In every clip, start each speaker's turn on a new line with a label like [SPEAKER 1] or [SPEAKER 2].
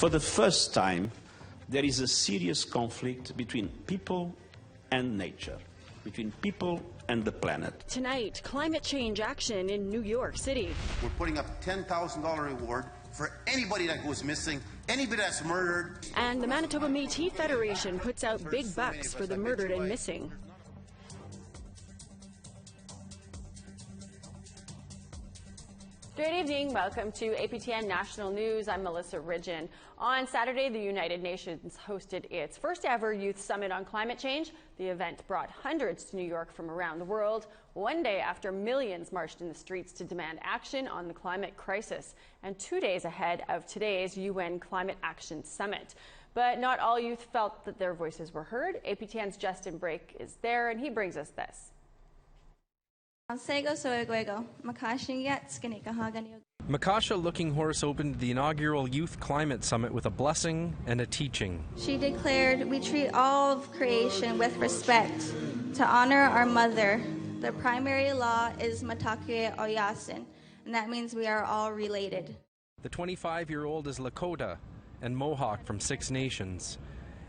[SPEAKER 1] for the first time, there is a serious conflict between people and nature, between people and the planet.
[SPEAKER 2] Tonight, climate change action in New York City.
[SPEAKER 3] We're putting up a $10,000 reward for anybody that goes missing, anybody that's murdered.
[SPEAKER 2] And the Manitoba Maytee Federation puts out big bucks for the murdered and missing.
[SPEAKER 4] Good evening. Welcome to APTN National News. I'm Melissa Ridgen. On Saturday, the United Nations hosted its first ever Youth Summit on Climate Change. The event brought hundreds to New York from around the world, one day after millions marched in the streets to demand action on the climate crisis, and 2 days ahead of today's UN Climate Action Summit. But not all youth felt that their voices were heard. APTN's Justin Brake is there, and he brings us this.
[SPEAKER 5] Makasha Looking Horse opened the inaugural Youth Climate Summit with a blessing and a teaching.
[SPEAKER 6] She declared, "We treat all of creation with respect to honor our mother. The primary law is Matakue Oyasin, and that means we are all related."
[SPEAKER 5] The 25-year-old is Lakota and Mohawk from 6 nations,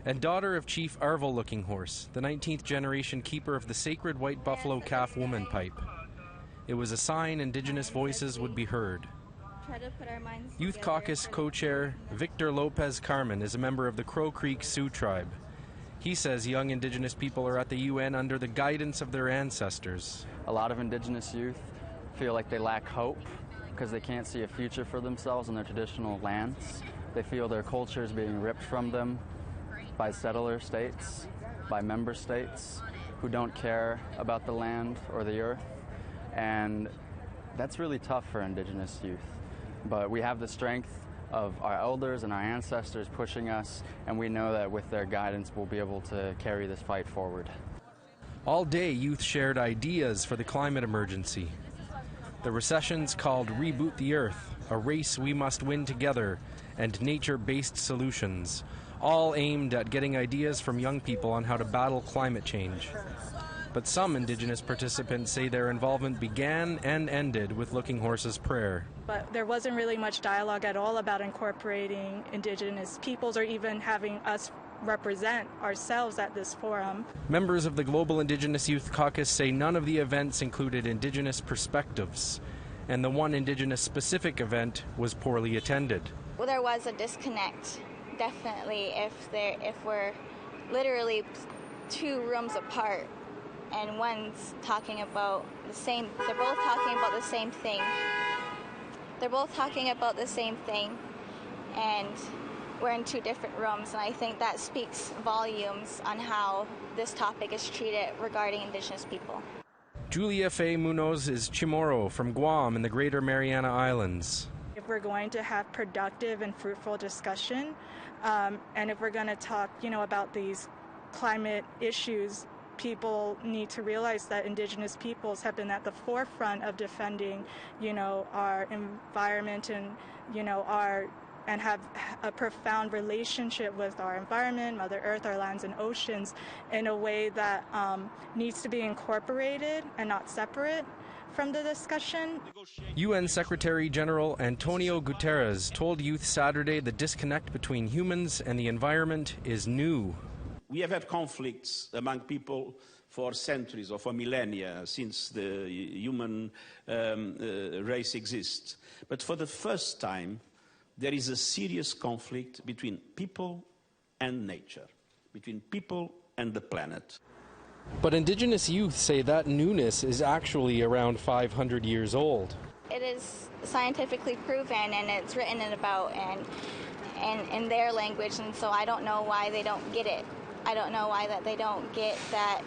[SPEAKER 5] and daughter of Chief Arvel Looking Horse, the 19th generation keeper of the sacred white buffalo calf woman pipe. It was a sign Indigenous voices would be heard. Youth Caucus co-chair Victor Lopez Carmen is a member of the Crow Creek Sioux tribe. He says young Indigenous people are at the UN under the guidance of their ancestors.
[SPEAKER 7] A lot of Indigenous youth feel like they lack hope because they can't see a future for themselves in their traditional lands. They feel their culture is being ripped from them by settler states, by member states who don't care about the land or the earth. And that's really tough for Indigenous youth. But we have the strength of our elders and our ancestors pushing us, and we know that with their guidance we'll be able to carry this fight forward.
[SPEAKER 5] All day, youth shared ideas for the climate emergency. The recessions called Reboot the Earth, a race we must win together, and nature-based solutions, all aimed at getting ideas from young people on how to battle climate change. But some Indigenous participants say their involvement began and ended with Looking Horse's prayer.
[SPEAKER 8] But there wasn't really much dialogue at all about incorporating Indigenous peoples or even having us represent ourselves at this forum.
[SPEAKER 5] Members of the Global Indigenous Youth Caucus say none of the events included Indigenous perspectives, and the one Indigenous-specific event was poorly attended.
[SPEAKER 6] Well, there was a disconnect, definitely, if we're literally 2 rooms apart. And one's talking about the same, they're both talking about the same thing. They're both talking about the same thing, and we're in 2 different rooms, and I think that speaks volumes on how this topic is treated regarding Indigenous people.
[SPEAKER 5] Julia Faye Munoz is Chamorro from Guam in the Greater Mariana Islands.
[SPEAKER 8] If we're going to have productive and fruitful discussion, and if we're going to talk, about these climate issues, people need to realize that Indigenous peoples have been at the forefront of defending, our environment and, and have a profound relationship with our environment, Mother Earth, our lands and oceans in a way that needs to be incorporated and not separate from the discussion.
[SPEAKER 5] UN Secretary General Antonio Guterres told youth Saturday the disconnect between humans and the environment is new.
[SPEAKER 1] We have had conflicts among people for centuries or for millennia since the human race exists. But for the first time, there is a serious conflict between people and nature, between people and the planet.
[SPEAKER 5] But Indigenous youth say that newness is actually around 500 years old.
[SPEAKER 6] It is scientifically proven, and it's written about and in their language, and so I don't know why they don't get it. I don't know why that they don't get that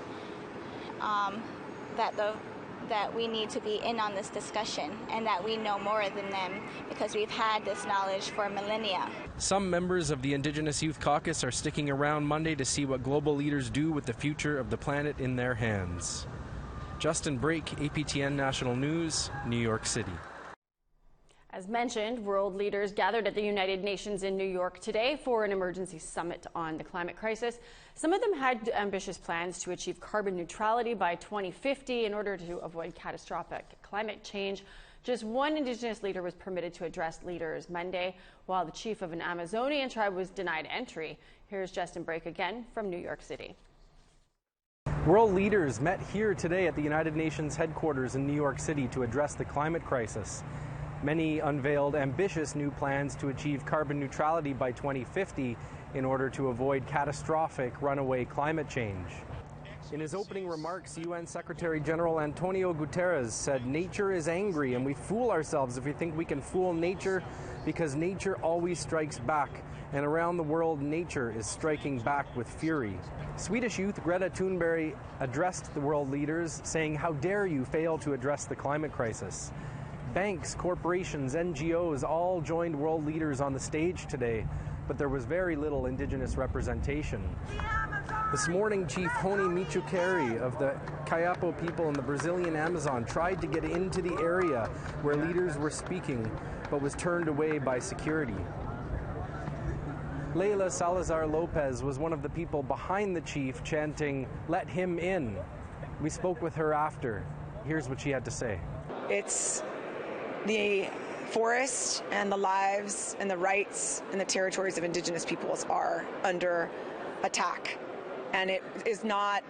[SPEAKER 6] that we need to be in on this discussion and that we know more than them because we've had this knowledge for millennia.
[SPEAKER 5] Some members of the Indigenous Youth Caucus are sticking around Monday to see what global leaders do with the future of the planet in their hands. Justin Brake, APTN National News, New York City.
[SPEAKER 4] As mentioned, world leaders gathered at the United Nations in New York today for an emergency summit on the climate crisis. Some of them had ambitious plans to achieve carbon neutrality by 2050 in order to avoid catastrophic climate change. Just one Indigenous leader was permitted to address leaders Monday, while the chief of an Amazonian tribe was denied entry. Here's Justin Brake again from New York City.
[SPEAKER 5] World leaders met here today at the United Nations headquarters in New York City to address the climate crisis. Many unveiled ambitious new plans to achieve carbon neutrality by 2050 in order to avoid catastrophic runaway climate change. In his opening remarks, UN Secretary General Antonio Guterres said, "Nature is angry, and we fool ourselves if we think we can fool nature, because nature always strikes back. And around the world, nature is striking back with fury." Swedish youth Greta Thunberg addressed the world leaders, saying, "How dare you fail to address the climate crisis?" Banks, corporations, NGOs all joined world leaders on the stage today, but there was very little Indigenous representation. This morning, Chief Honi Michukeri of the Kayapo people in the Brazilian Amazon tried to get into the area where leaders were speaking, but was turned away by security. Leila Salazar Lopez was one of the people behind the chief chanting, "Let him in." We spoke with her after. Here's what she had to say.
[SPEAKER 9] It's the forest and the lives and the rights and the territories of Indigenous peoples are under attack. And it is not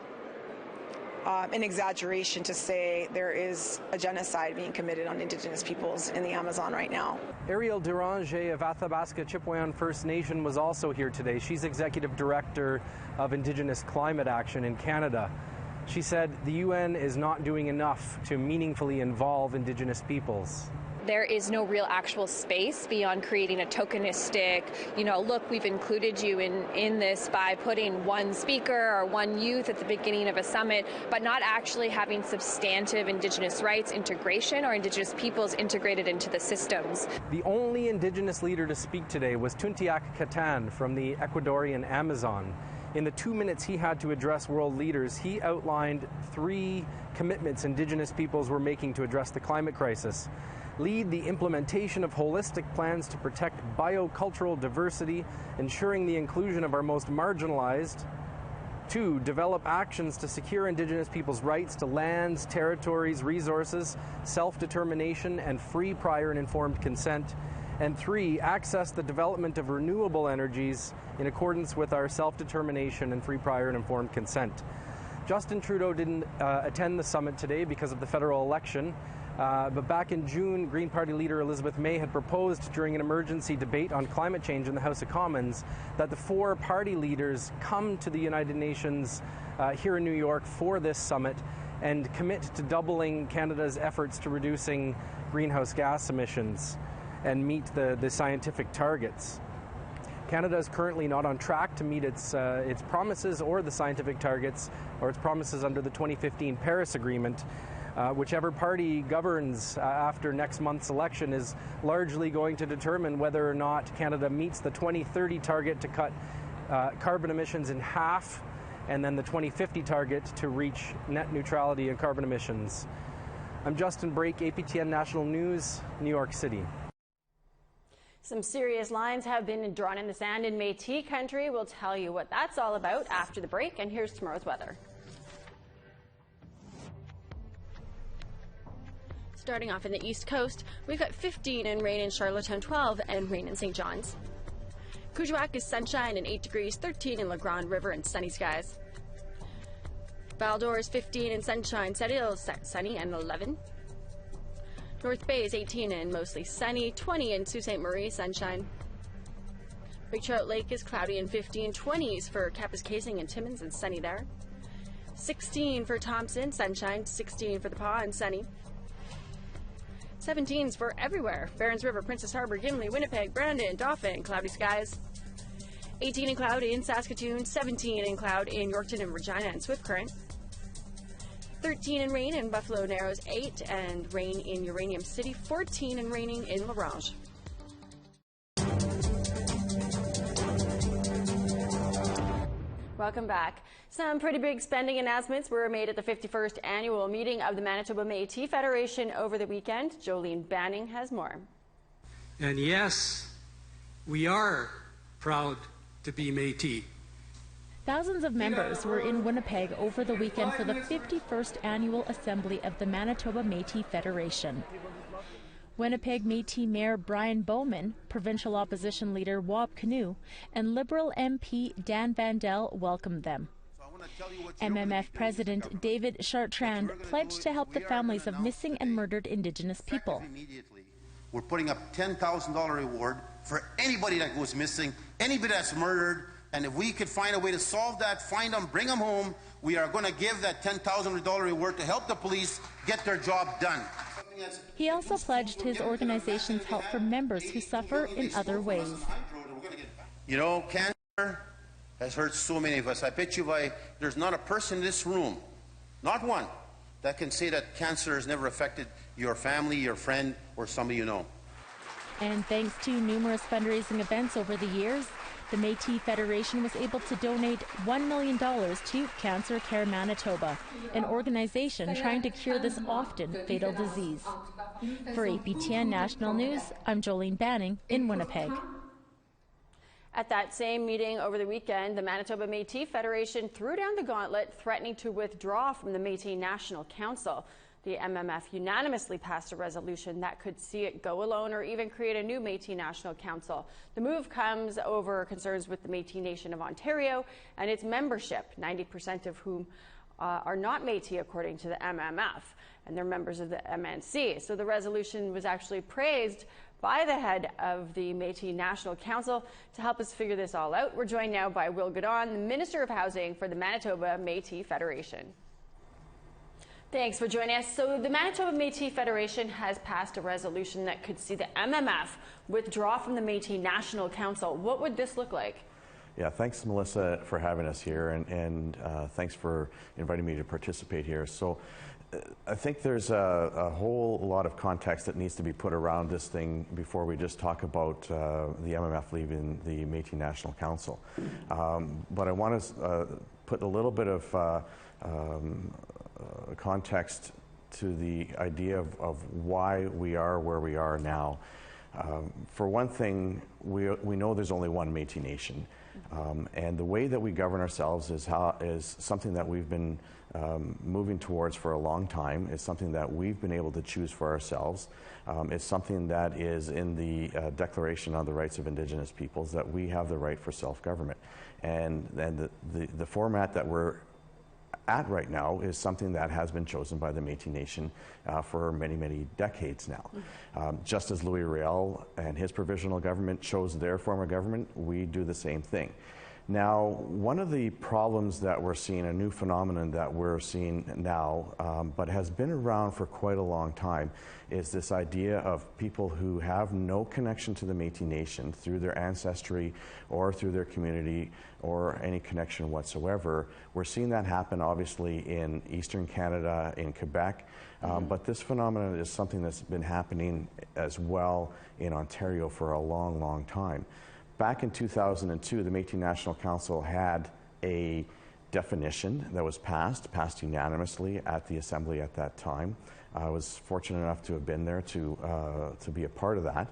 [SPEAKER 9] an exaggeration to say there is a genocide being committed on Indigenous peoples in the Amazon right now.
[SPEAKER 5] Ariel Duranger of Athabasca Chipewyan First Nation was also here today. She's Executive Director of Indigenous Climate Action in Canada. She said the UN is not doing enough to meaningfully involve Indigenous peoples.
[SPEAKER 10] There is no real actual space beyond creating a tokenistic, look, we've included you in this by putting one speaker or one youth at the beginning of a summit, but not actually having substantive Indigenous rights integration or Indigenous peoples integrated into the systems.
[SPEAKER 5] The only Indigenous leader to speak today was Tuntiak Katan from the Ecuadorian Amazon. In the 2 minutes he had to address world leaders, he outlined 3 commitments Indigenous peoples were making to address the climate crisis. Lead the implementation of holistic plans to protect biocultural diversity, ensuring the inclusion of our most marginalized. 2, develop actions to secure Indigenous peoples' rights to lands, territories, resources, self-determination, and free, prior, and informed consent. And 3, access the development of renewable energies in accordance with our self-determination and free, prior, and informed consent. Justin Trudeau didn't attend the summit today because of the federal election. But back in June, Green Party leader Elizabeth May had proposed during an emergency debate on climate change in the House of Commons that the 4 party leaders come to the United Nations here in New York for this summit and commit to doubling Canada's efforts to reducing greenhouse gas emissions and meet the scientific targets. Canada is currently not on track to meet its promises or the scientific targets or its promises under the 2015 Paris Agreement. Whichever party governs after next month's election is largely going to determine whether or not Canada meets the 2030 target to cut carbon emissions in half, and then the 2050 target to reach net neutrality in carbon emissions. I'm Justin Brake, APTN National News, New York City.
[SPEAKER 4] Some serious lines have been drawn in the sand in Maytee country. We'll tell you what that's all about after the break, and here's tomorrow's weather. Starting off in the East Coast, we've got 15 and rain in Charlottetown, 12 and rain in St. John's. Kuujjuaq is sunshine and 8 degrees, 13 in La Grande River and sunny skies. Val-d'Or is 15 and sunshine, Sept-Îles is sunny and 11. North Bay is 18 and mostly sunny, 20 in Sault Ste. Marie, sunshine. Big Trout Lake is cloudy and 15, 20s for Kapuskasing and Timmins and sunny there. 16 for Thompson, sunshine, 16 for the Pas and sunny. 17s for everywhere. Barons River, Princess Harbor, Gimli, Winnipeg, Brandon, Dauphin, cloudy skies. 18 in cloud in Saskatoon, 17 in cloud in Yorkton and Regina and Swift Current. 13 in rain in Buffalo Narrows, 8 and rain in Uranium City, 14 and raining in La Ronge. Welcome back. Some pretty big spending announcements were made at the 51st annual meeting of the Manitoba Maytee Federation over the weekend. Jolene Banning has more.
[SPEAKER 11] And yes, we are proud to be Maytee.
[SPEAKER 12] Thousands of members were in Winnipeg over the weekend for the 51st annual assembly of the Manitoba Maytee Federation. Winnipeg Maytee Mayor Brian Bowman, provincial opposition leader Wab Kinew, and Liberal MP Dan Vandel welcomed them. MMF President David Chartrand pledged to help the families of missing and murdered Indigenous people.
[SPEAKER 3] We're putting up $10,000 reward for anybody that goes missing, anybody that's murdered, and if we could find a way to solve that, find them, bring them home, we are going to give that $10,000 reward to help the police get their job done.
[SPEAKER 12] He also pledged his organization's help for members who suffer in other ways.
[SPEAKER 3] You know, cancer has hurt so many of us. I bet you there's not a person in this room, not one, that can say that cancer has never affected your family, your friend, or somebody you know.
[SPEAKER 12] And thanks to numerous fundraising events over the years, the Maytee Federation was able to donate $1 million to Cancer Care Manitoba, an organization trying to cure this often fatal disease. For APTN National News, I'm Jolene Banning in Winnipeg.
[SPEAKER 4] At that same meeting over the weekend, the Manitoba Maytee Federation threw down the gauntlet, threatening to withdraw from the Maytee National Council. The MMF unanimously passed a resolution that could see it go alone or even create a new Maytee National Council. The move comes over concerns with the Maytee Nation of Ontario and its membership, 90% of whom are not Maytee according to the MMF, and they're members of the MNC. So the resolution was actually praised by the head of the Maytee National Council. To help us figure this all out, we're joined now by Will Godon, the Minister of Housing for the Manitoba Maytee Federation. Thanks for joining us. So the Manitoba Maytee Federation has passed a resolution that could see the MMF withdraw from the Maytee National Council. What would this look like?
[SPEAKER 13] Yeah, thanks, Melissa, for having us here, and thanks for inviting me to participate here. So I think there's a whole lot of context that needs to be put around this thing before we just talk about the MMF leaving the Maytee National Council. But I want to put a little bit of context to the idea of why we are where we are now. For one thing, we know there's only one Maytee Nation, and the way that we govern ourselves is something that we've been moving towards for a long time. It's something that we've been able to choose for ourselves. It's something that is in the Declaration on the Rights of Indigenous Peoples, that we have the right for self-government. And the format that we're at right now is something that has been chosen by the Métis Nation for many, many decades now. Just as Louis Riel and his provisional government chose their form of government, we do the same thing. Now, one of the problems that we're seeing, a new phenomenon that we're seeing now, but has been around for quite a long time, is this idea of people who have no connection to the Métis Nation through their ancestry or through their community or any connection whatsoever. We're seeing that happen obviously in Eastern Canada, in Quebec, but this phenomenon is something that's been happening as well in Ontario for a long, long time. Back in 2002, the Métis National Council had a definition that was passed unanimously at the Assembly at that time. I was fortunate enough to have been there to be a part of that,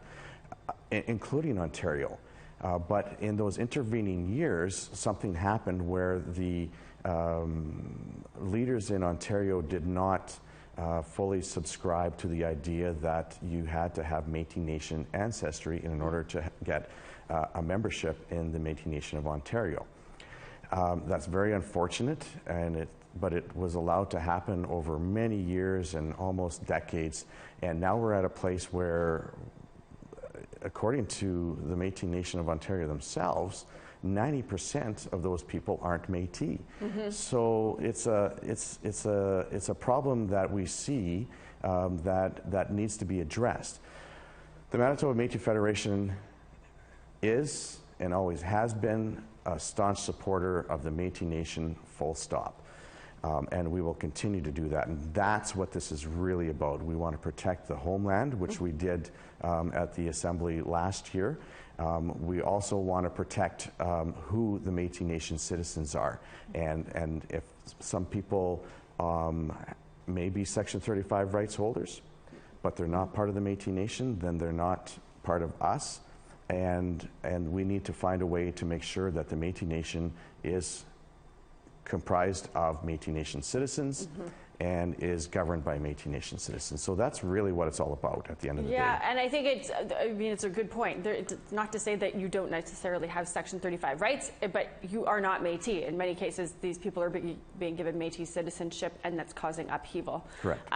[SPEAKER 13] including Ontario. But in those intervening years, something happened where the leaders in Ontario did not fully subscribe to the idea that you had to have Métis Nation ancestry in order to get a membership in the Métis Nation of Ontario. That's very unfortunate, but it was allowed to happen over many years and almost decades, and now we're at a place where, according to the Métis Nation of Ontario themselves, 90% of those people aren't Métis. So it's a problem that we see that needs to be addressed. The Manitoba Métis Federation is and always has been a staunch supporter of the Métis Nation, full stop. And we will continue to do that. And that's what this is really about. We want to protect the homeland, which we did at the Assembly last year. We also want to protect who the Métis Nation citizens are. And if some people may be Section 35 rights holders, but they're not part of the Métis Nation, then they're not part of us. And we need to find a way to make sure that the Métis Nation is comprised of Métis Nation citizens and is governed by Métis Nation citizens. So that's really what it's all about at the end of the day.
[SPEAKER 4] Yeah, and I think it's a good point. It's not to say that you don't necessarily have Section 35 rights, but you are not Métis. In many cases, these people are being given Métis citizenship, and that's causing upheaval.
[SPEAKER 13] Correct.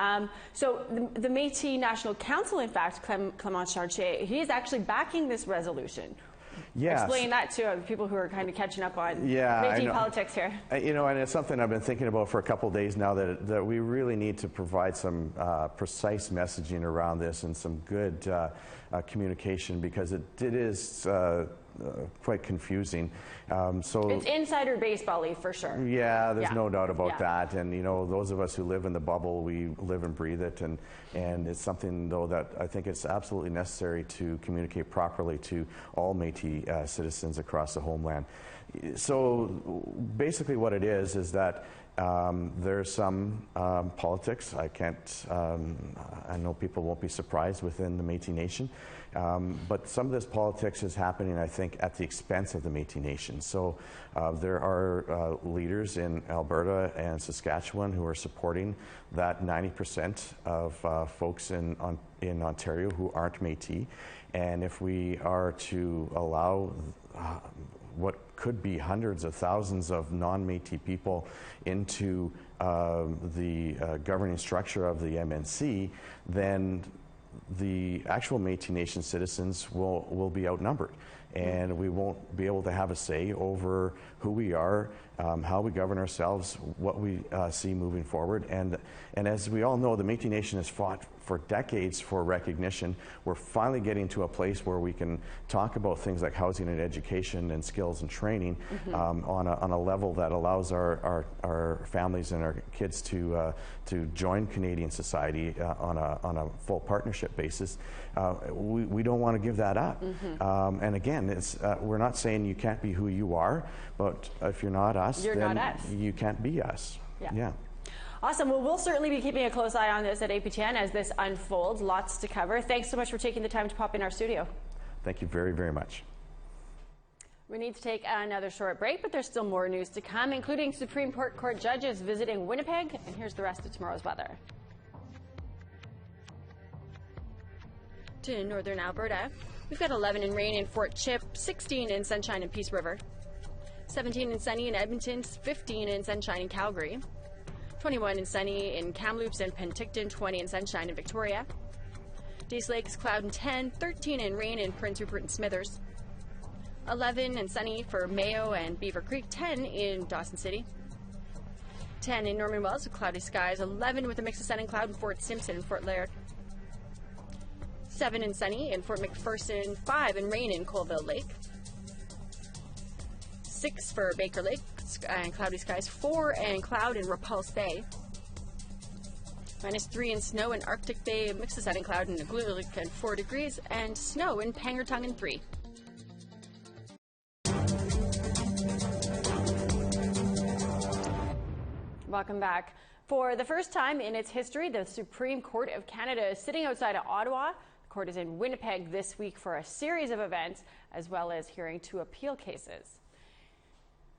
[SPEAKER 4] So the Métis National Council, in fact, Clément Chartier, he is actually backing this resolution. Yes. Explain that to people who are kind of catching up on Métis politics here.
[SPEAKER 13] You know, and it's something I've been thinking about for a couple of days now, that we really need to provide some precise messaging around this and some good communication, because it is quite confusing. So
[SPEAKER 4] it's insider baseball-y for sure.
[SPEAKER 13] Yeah, there's no doubt about that. And you know, those of us who live in the bubble, we live and breathe it. And it's something, though, that I think it's absolutely necessary to communicate properly to all Métis citizens across the homeland. So basically what it is that there's some politics. I know people won't be surprised within the Métis Nation, but some of this politics is happening, I think, at the expense of the Métis Nation. So there are leaders in Alberta and Saskatchewan who are supporting that 90% of folks in Ontario who aren't Métis. And if we are to allow what could be hundreds of thousands of non-Métis people into the governing structure of the MNC, then the actual Métis Nation citizens will be outnumbered, and we won't be able to have a say over who we are, how we govern ourselves, what we see moving forward. And as we all know, the Métis Nation has fought for decades for recognition. We're finally getting to a place where we can talk about things like housing and education and skills and training on a level that allows our families and our kids to join Canadian society on a full partnership basis. We don't want to give that up. And again, we're not saying you can't be who you are, but if you're not us, then you can't be us. Yeah.
[SPEAKER 4] Awesome. Well, we'll certainly be keeping a close eye on this at APTN as this unfolds. Lots to cover. Thanks so much for taking the time to pop in our studio.
[SPEAKER 13] Thank you very, very much.
[SPEAKER 4] We need to take another short break, but there's still more news to come, including Supreme Court judges visiting Winnipeg. And here's the rest of tomorrow's weather. To northern Alberta, we've got 11 in rain in Fort Chip, 16 in sunshine in Peace River, 17 and sunny in Edmonton, 15 in sunshine in Calgary, 21 and sunny in Kamloops and Penticton, 20 in sunshine in Victoria. Dace Lake is cloud and 10, 13 in rain in Prince Rupert and Smithers. 11 and sunny for Mayo and Beaver Creek, 10 in Dawson City. 10 in Norman Wells with cloudy skies, 11 with a mix of sun and cloud in Fort Simpson and Fort Laird. 7 and sunny in Fort McPherson, 5 and rain in Colville Lake. 6 for Baker Lake and cloudy skies, 4 and cloud in Repulse Bay. -3 in snow in Arctic Bay, mix of sun and cloud in Iqaluit and 4 degrees, and snow in Pangertongue 3. Welcome back. For the first time in its history, the Supreme Court of Canada is sitting outside of Ottawa. The court is in Winnipeg this week for a series of events, as well as hearing 2 appeal cases.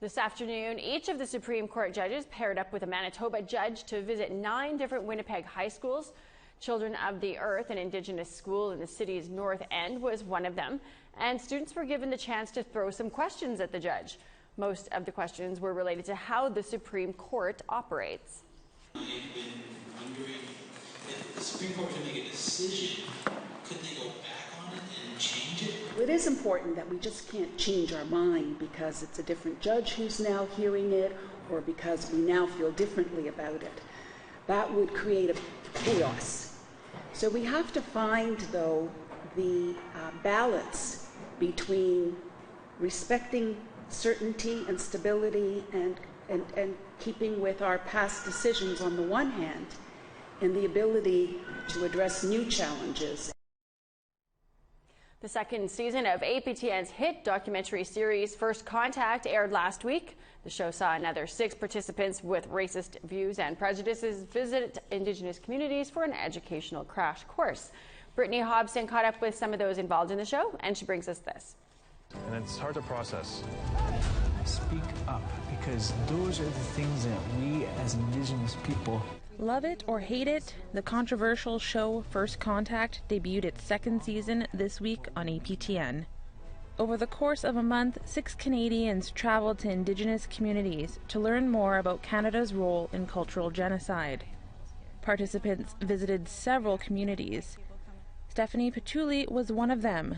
[SPEAKER 4] This afternoon, each of the Supreme Court judges paired up with a Manitoba judge to visit 9 different Winnipeg high schools. Children of the Earth, an Indigenous school in the city's north end, was one of them, and students were given the chance to throw some questions at the judge. Most of the questions were related to how the Supreme Court operates.
[SPEAKER 14] I've been wondering if the Supreme Court can make a decision, could they go back on it and change it?
[SPEAKER 15] It is important that we just can't change our mind because it's a different judge who's now hearing it or because we now feel differently about it. That would create a chaos. So we have to find, though, the balance between respecting certainty and stability and keeping with our past decisions on the one hand, and the ability to address new challenges.
[SPEAKER 4] The second season of APTN's hit documentary series First Contact aired last week. The show saw another 6 participants with racist views and prejudices visit Indigenous communities for an educational crash course. Brittany Hobson caught up with some of those involved in the show, and she brings us this.
[SPEAKER 16] And it's hard to process. Speak up, because those are the things that we as Indigenous people
[SPEAKER 12] Love it or hate it, the controversial show First Contact debuted its second season this week on APTN. Over the course of a month, 6 Canadians traveled to Indigenous communities to learn more about Canada's role in cultural genocide. Participants visited several communities. Stephanie Patchouli was one of them.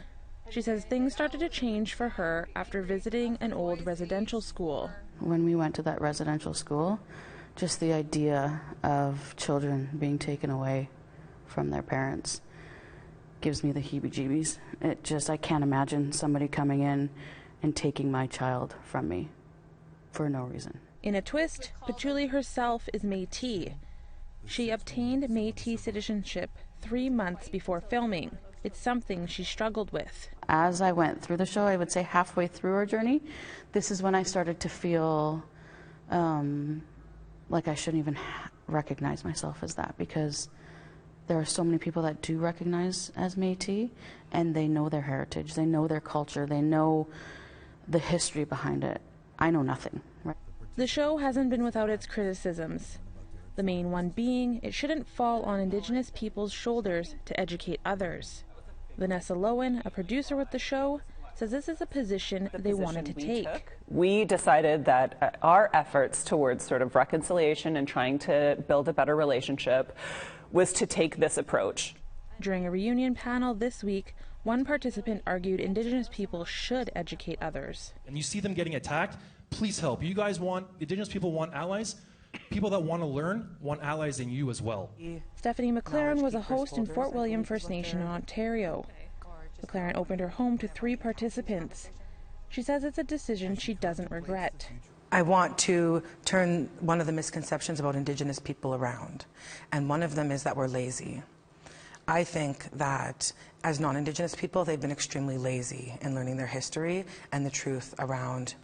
[SPEAKER 12] She says things started to change for her after visiting an old residential school.
[SPEAKER 17] When we went to that residential school, just the idea of children being taken away from their parents gives me the heebie-jeebies. I can't imagine somebody coming in and taking my child from me for no reason.
[SPEAKER 12] In a twist, Patchouli herself is Maytee. She obtained Maytee citizenship 3 months before filming. It's something she struggled with.
[SPEAKER 17] As I went through the show, I would say halfway through our journey, this is when I started to feel like I shouldn't even recognize myself as that, because there are so many people that do recognize as Métis, and they know their heritage, they know their culture, they know the history behind it. I know nothing. Right?
[SPEAKER 12] The show hasn't been without its criticisms. The main one being it shouldn't fall on Indigenous people's shoulders to educate others. Vanessa Lowen, a producer with the show, says this is a position they wanted to take.
[SPEAKER 18] We decided that our efforts towards sort of reconciliation and trying to build a better relationship was to take this approach.
[SPEAKER 12] During a reunion panel this week, one participant argued Indigenous people should educate others.
[SPEAKER 16] And you see them getting attacked, please help. You guys want, Indigenous people want allies. People that want to learn want allies in you as well.
[SPEAKER 12] Stephanie Mclaren was a host in Fort William First Nation in Ontario. Mclaren opened her home to 3 participants. She says it's a decision she doesn't regret.
[SPEAKER 19] I want to turn one of the misconceptions about Indigenous people around, and one of them is that we're lazy. I think that as non-Indigenous people, they've been extremely lazy in learning their history and the truth around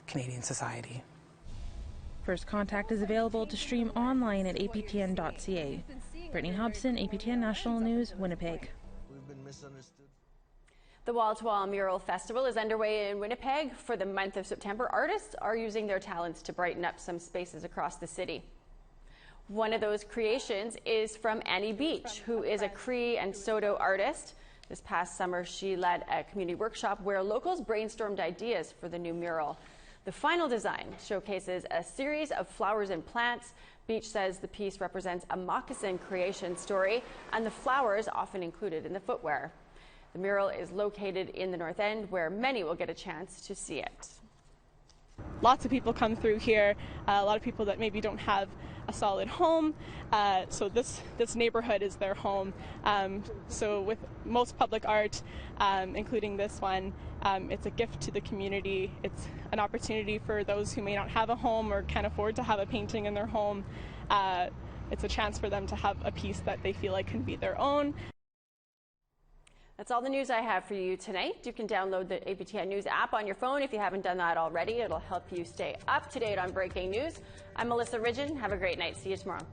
[SPEAKER 19] Canadian society.
[SPEAKER 12] First Contact is available to stream online at aptn.ca. Brittany Hobson, APTN National News, Winnipeg.
[SPEAKER 4] The Wall-to-Wall Mural Festival is underway in Winnipeg. For the month of September, artists are using their talents to brighten up some spaces across the city. One of those creations is from Annie Beach, who is a Cree and Soto artist. This past summer, she led a community workshop where locals brainstormed ideas for the new mural. The final design showcases a series of flowers and plants. Beach says the piece represents a moccasin creation story, and the flowers often included in the footwear. The mural is located in the North End, where many will get a chance to see it.
[SPEAKER 20] Lots of people come through here, a lot of people that maybe don't have a solid home, so this neighborhood is their home. So with most public art, including this one, it's a gift to the community. It's an opportunity for those who may not have a home or can't afford to have a painting in their home. It's a chance for them to have a piece that they feel like can be their own.
[SPEAKER 4] That's all the news I have for you tonight. You can download the APTN News app on your phone if you haven't done that already. It'll help you stay up to date on breaking news. I'm Melissa Ridgen. Have a great night. See you tomorrow.